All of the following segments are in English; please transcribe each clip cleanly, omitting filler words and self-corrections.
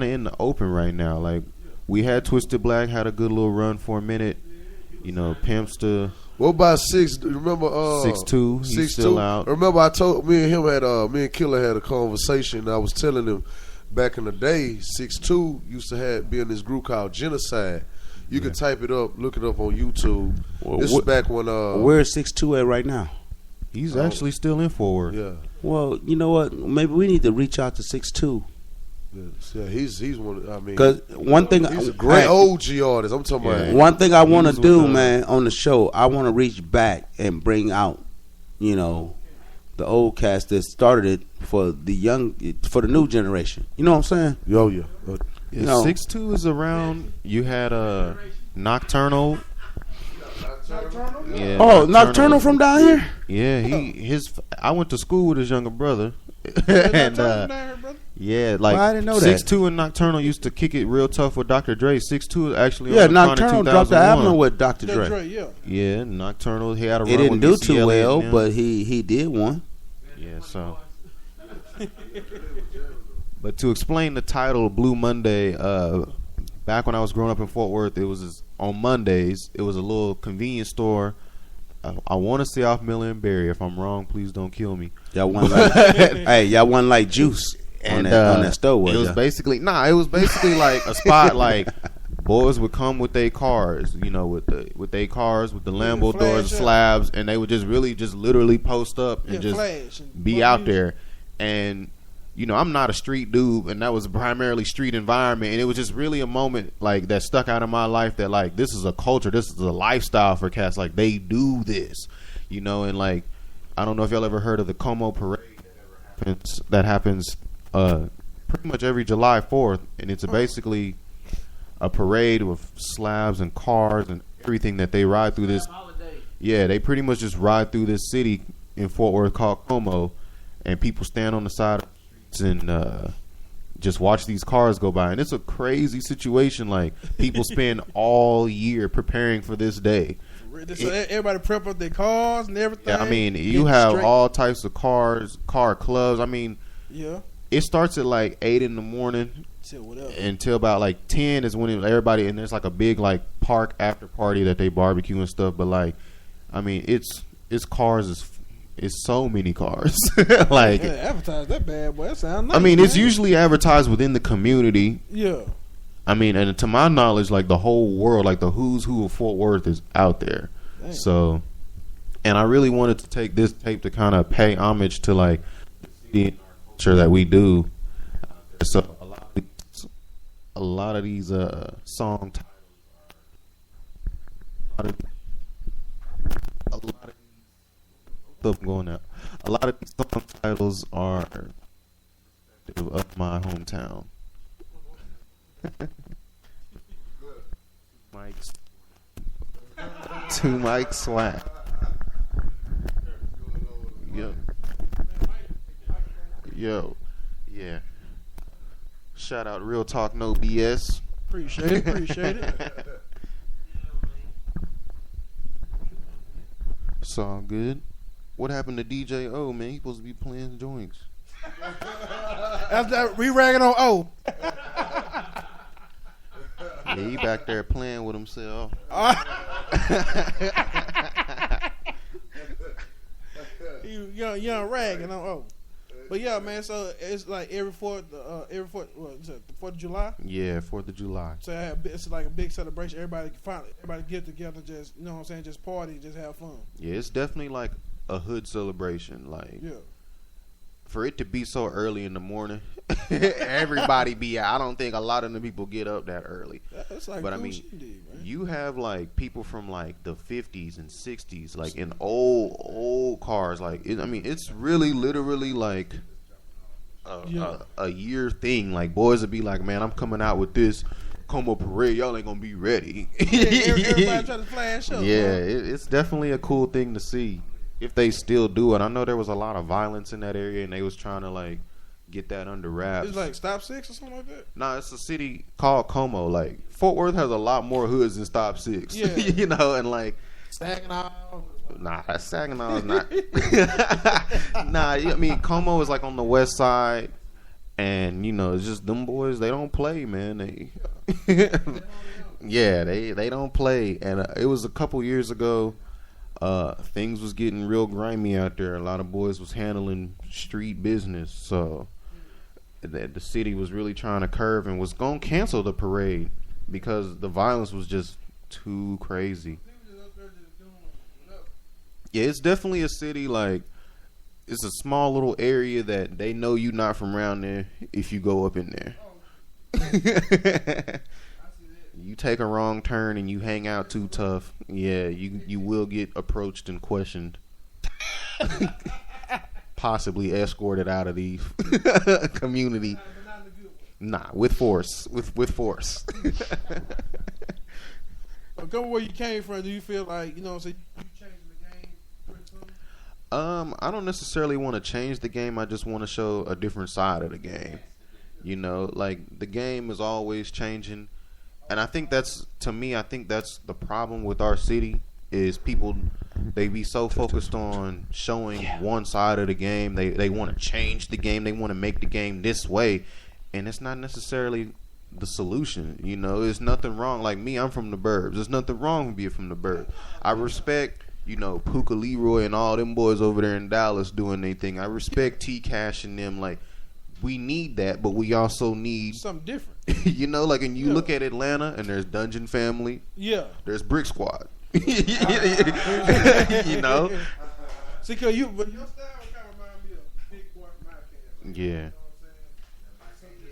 of in the open right now. Like we had Twisted Black had a good little run for a minute. You know, Pimpster. What about 6? Remember 6'2", he's still out. Remember I told me and Killer had a conversation. I was telling him back in the day, 6'2" used to be in this group called Genocide. You can type it up, look it up on YouTube. This is back when where's 6'2" at right now? He's actually still in Forward. Yeah. Well, you know what? Maybe we need to reach out to 6'2". Yeah, he's one. I mean, because one thing, he's a great OG artist. I'm talking about. One thing I want to do, man, on the show, I want to reach back and bring out, you know, the old cast that started it for the new generation. You know what I'm saying? Yo, yeah. You know, 6'2" is around. You had Nocturnal. Yeah, Nocturnal from down here. Yeah, I went to school with his younger brother, and yeah, like I didn't know that. 6'2" and Nocturnal used to kick it real tough with Dr. Dre. 6'2" actually. Yeah, Nocturnal dropped the album with Dr. Dre. Yeah, Nocturnal. He had a run. It didn't do with too well, but he did one. Yeah, so. But to explain the title, Blue Monday. Back when I was growing up in Fort Worth, it was on Mondays. It was a little convenience store. I want to say off Miller and Berry. If I'm wrong, please don't kill me. Y'all want y'all want like juice on that store. It was basically like a spot. Like boys would come with their cars, you know, with their cars with the Lambo doors, slabs, and they would just literally post up and just be out there. And you know, I'm not a street dude, and that was primarily street environment, and it was just really a moment like that stuck out in my life that like this is a culture, this is a lifestyle for cats. Like they do this, you know, and like I don't know if y'all ever heard of the Como Parade that happens pretty much every July 4th, and it's basically a parade with slabs and cars and everything that they ride through this. Yeah, they pretty much just ride through this city in Fort Worth called Como, and people stand on the side of and just watch these cars go by, and it's a crazy situation. Like people spend all year preparing for this day. So everybody prep up their cars and everything. Yeah, I mean, you have all types of cars, car clubs. I mean, yeah, it starts at like 8 in the morning until about like 10 is when everybody, and there's like a big like park after party that they barbecue and stuff. But like, I mean, it's cars. It's so many cars. Like advertise that bad boy. That sound nice. I mean, it's usually advertised within the community. Yeah. I mean, and to my knowledge, like the whole world, like the who's who of Fort Worth is out there. Dang. So, and I really wanted to take this tape to kind of pay homage to like the culture that we do. So a lot of these song titles, going out. A lot of these song titles are of my hometown. Two Mike Swag. Yo, yeah. Shout out Real Talk No BS. Appreciate it. It's all good. What happened to DJ O, man? He supposed to be playing joints. After we ragging on O. Yeah, he back there playing with himself. you ragging on O. But yeah, man. So it's like every 4th, what is it, the 4th of July? Yeah, 4th of July. So it's like a big celebration. Everybody get together, just you know what I'm saying, just party, just have fun. Yeah, it's definitely like a hood celebration. Like, yeah, for it to be so early in the morning, everybody be out. I don't think a lot of the people get up that early. That's like, but I mean, you have like people from like the 50s and 60s, like in old cars. Like, I mean, it's really literally like a year thing. Like, boys would be like, man, I'm coming out with this Como Parade. Y'all ain't gonna be ready. Everybody trying to flash up. Yeah, it's definitely a cool thing to see. If they still do it. I know there was a lot of violence in that area, and they was trying to like get that under wraps. It's like Stop 6 or something like that. Nah, it's a city called Como. Like Fort Worth has a lot more hoods than Stop 6. Yeah. You know, and like Saginaw. Nah, Saginaw is not. Nah, I mean Como is like on the west side, And it's just them boys. They don't play, man. They, yeah, they don't play. And it was a couple years ago. Things was getting real grimy out there. A lot of boys was handling street business, so the city was really trying to curve and was gonna cancel the parade because the violence was just too crazy. Yeah, it's definitely a city, like, it's a small little area that they know you not from around there if you go up in there. You take a wrong turn and you hang out too tough, yeah, you will get approached and questioned. Possibly escorted out of the community. Nah, with force. With force. Go where you came from, do you feel like, you changing the game pretty soon? I don't necessarily want to change the game. I just want to show a different side of the game. Like, the game is always changing. And I think that's the problem with our city is people, they be so focused on showing one side of the game. They want to change the game. They want to make the game this way. And it's not necessarily the solution. There's nothing wrong. Like me, I'm from the burbs. There's nothing wrong with being from the burbs. I respect, Puka Leroy and all them boys over there in Dallas doing their thing. I respect T-Cash and them. Like, we need that, but we also need something different. Like, and you look at Atlanta and there's Dungeon Family. Yeah. There's Brick Squad. See, cause your style kind of remind me of Big Boy from Outkast. Yeah.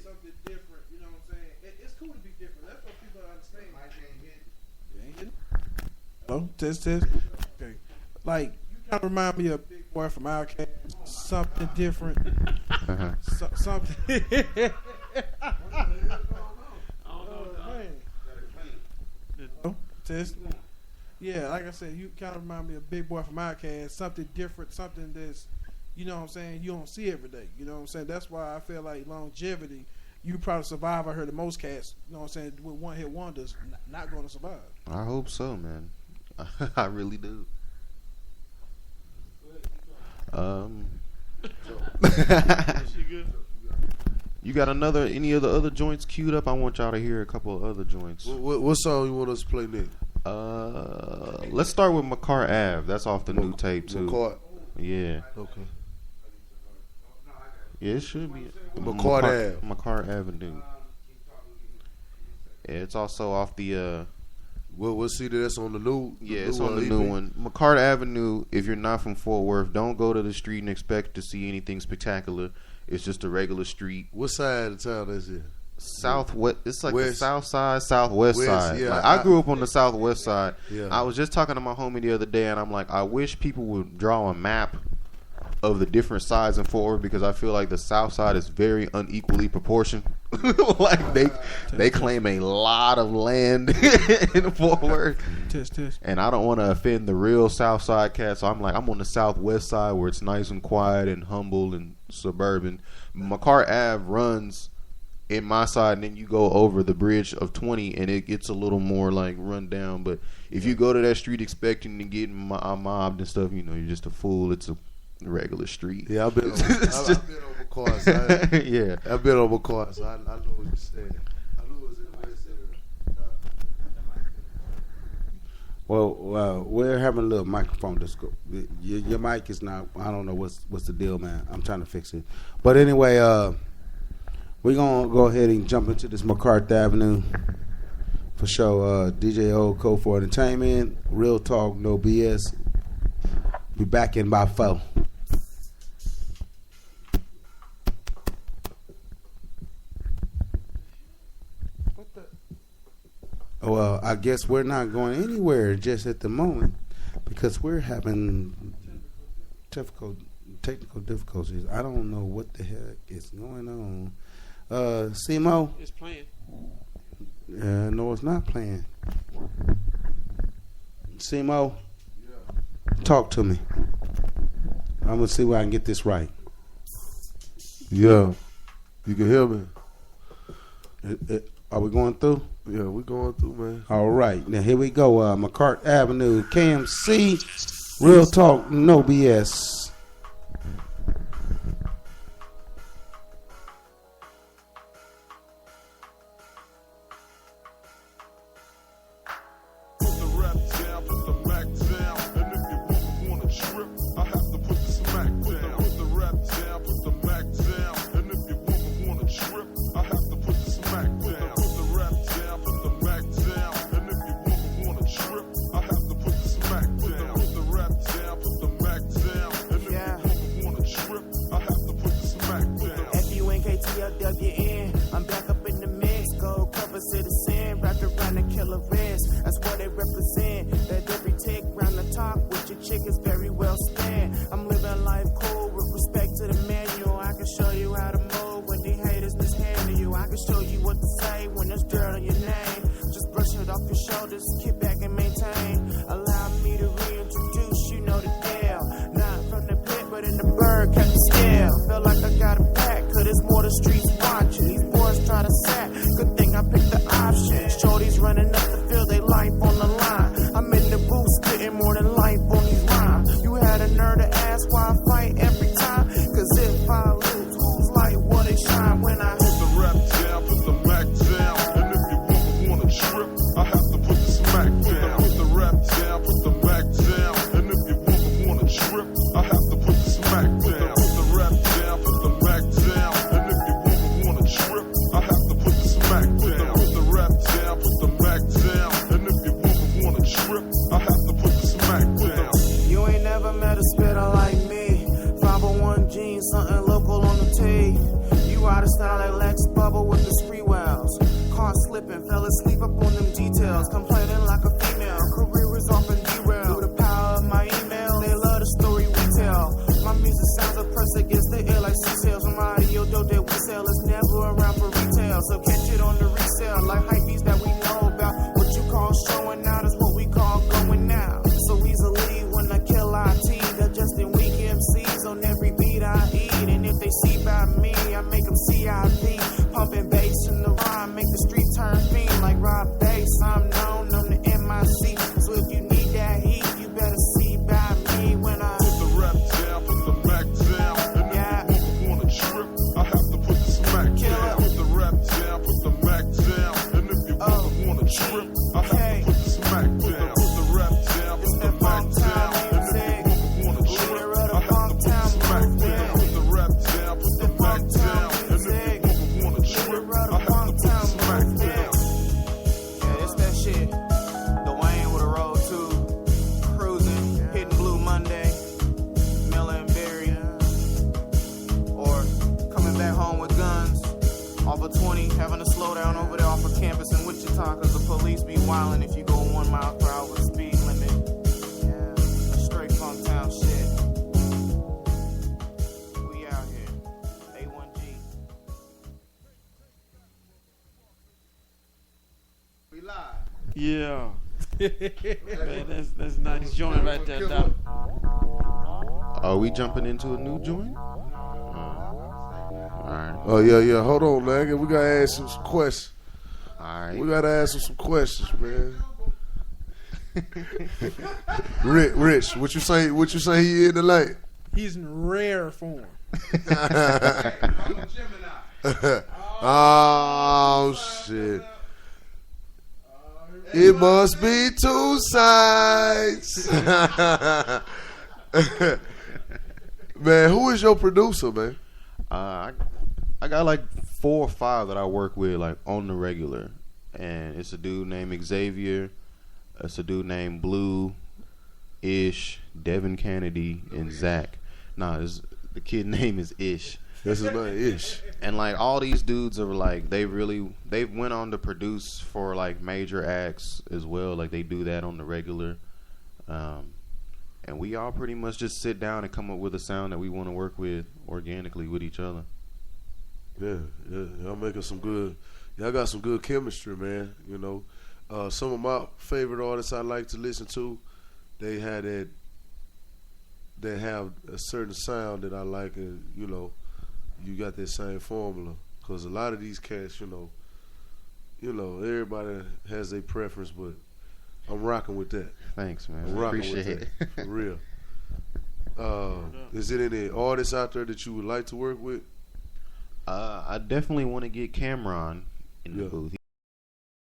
Something different, you know what I'm saying? It's cool to be different. That's what people understand. Oh, test. Okay. Like, you kind of remind me of Big Boy from Outkast. Something different. Something. Test. Yeah, like I said, you kind of remind me of Big Boy from Outkast. Something different, something that's, you know what I'm saying, you don't see every day. You know what I'm saying? That's why I feel like longevity, you probably survive. I heard that most cats, you know what I'm saying, with one hit wonders, not going to survive. I hope so, man. I really do. You got any of the other joints queued up? I want y'all to hear a couple of other joints. What song you want us to play next? Let's start with McCart Ave. That's off the new tape too. McCart. Yeah. Okay. Yeah, it should be McCart Ave. McCart Avenue. Yeah, it's also off the We'll see that that's on the new. Yeah, it's on the new one. McCart Avenue. If you're not from Fort Worth, don't go to the street and expect to see anything spectacular. It's just a regular street. What side of town is it? Southwest. It's like West. The south side, southwest side. Yeah, like, I grew up on the southwest side. Yeah. I was just talking to my homie the other day, and I'm like, I wish people would draw a map of the different sides in Fort Worth because I feel like the south side is very unequally proportioned. Like they claim a lot of land in Fort Worth. Test. And I don't want to offend the real south side cats, so I'm like, I'm on the southwest side where it's nice and quiet and humble and suburban. McCart Ave runs in my side, and then you go over the bridge of 20 and it gets a little more like run down. But if you go to that street expecting to get mobbed and stuff, you're just a fool. It's a regular street. Yeah, I've been on McCart. Yeah, I've been on McCart, so I know what you're saying. I knew it was in the west area. Well, we're having a little microphone disco. Your mic is not. I don't know what's the deal, man. I'm trying to fix it. But anyway, we're gonna go ahead and jump into this McCart Avenue for sure. DJ O Code for Entertainment, real talk, no BS. Be back in by 4. Well, I guess we're not going anywhere just at the moment because we're having technical difficulties. I don't know what the heck is going on. Simo? It's playing. No, it's not playing. Simo? Talk to me. I'm going to see where I can get this right. Yeah. You can hear me? Are we going through? Yeah, we're going through, man. All right. Now, here we go. McCart Avenue, KMC, real talk, no BS. they represent. That every tick round the top with your chick is very well spent. I'm living life cool with respect to the manual. I can show you how to move when the haters mishandle you. I can show you what to say when there's dirt on your name. Just brush it off your shoulders, kick back and maintain. Allow me to reintroduce, you know the deal. Not from the pit, but in the bird, kept the scale. Feel like I got a pack, cause it's more the streets watching. These boys try to sack, good thing I picked the option. Shorty's running up the field, they life on the line. I'm in the booth, spitting more than life on these rhymes. You had a nerve to ask why I fight every time. Cause if I lose, whose light will they shine when I put the rap down, put the Mac down. And if you wanna trip, I have to put the smack down. Put the rap down, put the Mac down. And if you wanna trip, I have to put the smack down. Put the rap down, put the Mac down. And if you wanna trip, I have to put the smack down. Put the rap down, put the Mac down. And if you wanna trip, I have to put the smack down. You ain't never met a spitter like me. 501 jeans, something local on the tee. You out of style like Lex Bubble with the spree wells. Car slipping, fell asleep up on them details. Complaining like a female, career is often derailed. Through the power of my email, they love the story we tell. My music sounds oppressed against the air like sea-sales. From audio dope that we sell, it's never around for retail. So catch it on the resale, like hypebeats that we know about. What you call showing out is what we call going now. So easily when I kill IT, they're just in weak MCs on every beat I eat. And if they see by me, I make them CIP. Pumping bass in the rhyme, make the street turn fiend like Rob Bass. I'm known on the MIC. So if you need that heat, you better see by me when I put the rap down, put the Mac down. And if you wanna trip, I have to put the smack down. Put the rap down, put the Mac down. And if you wanna trip, I have to put the smack down. Put the rap down, put the Mac down. And if you wanna trip, I have to put the smack down. Put the rap down, put the Mac down. And if you wanna trip, I have to put the smack down. Yeah, it's that shit. Dwayne with a roll too. Cruising, hitting Blue Monday. Miller and Berry. Or coming back home with guns. Off of 20, having to slow down over there off of campus in Wichita. Cause the police be wildin' if you go 1 mile per hour speed limit. Yeah, straight funk town shit. We out here. A1G. We live. Yeah. Man, that's nice joint right there, Doc. Are we jumping into a new joint? Alright. Oh yeah. Hold on, man. We gotta ask him some questions. Alright. We gotta ask him some questions, man. Rich, what you say? What you say he in tonight? He's in rare form. Oh shit! It must be two sides. Man, who is your producer, man? I got like 4 or 5 that I work with like on the regular, and it's a dude named Xavier, it's a dude named Blue, Ish, Devin Kennedy, and Zach. The kid name is Ish. That's his name, Ish. And like all these dudes are like they went on to produce for like major acts as well. Like they do that on the regular, and we all pretty much just sit down and come up with a sound that we want to work with organically with each other. Yeah, y'all making some good. Y'all got some good chemistry, man. You know, some of my favorite artists I like to listen to, they have a certain sound that I like, and you know, you got that same formula. Because a lot of these cats, you know, everybody has their preference, but I'm rocking with that. Thanks, man. I'm rocking Appreciate with it. that, for real. Is it any artists out there that you would like to work with? I definitely want to get Cameron in the booth.